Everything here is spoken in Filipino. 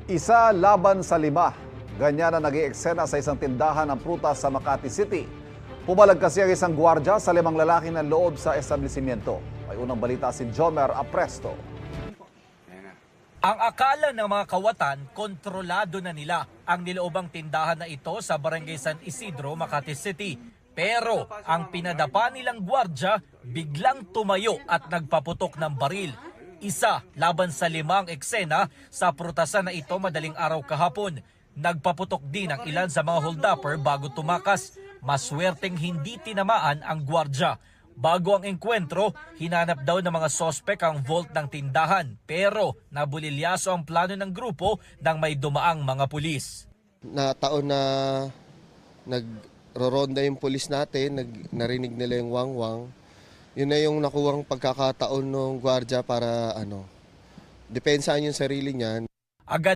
Isa laban sa lima. Ganyan na naging eksena sa isang tindahan ng prutas sa Makati City. Pumalag kasi ang isang gwardya sa limang lalaki ng loob sa establishmento. May unang balita si Jomer Apresto. Ang akala ng mga kawatan, kontrolado na nila ang niloobang tindahan na ito sa Barangay San Isidro, Makati City. Pero ang pinadapa nilang gwardya biglang tumayo at nagpaputok ng baril. Isa laban sa limang eksena sa prutasan na ito madaling araw kahapon. Nagpaputok din ang ilan sa mga holdupper bago tumakas. Maswerteng hindi tinamaan ang gwardya. Bago ang engkwentro, hinanap daw ng mga sospek ang vault ng tindahan. Pero nabulilyaso ang plano ng grupo nang may dumaang mga pulis. Nataon na nagroronda yung pulis natin, narinig nila yung wangwang. Yun na yung nakuhang pagkakataon ng gwardya para depensahan yung sarili niya. Agad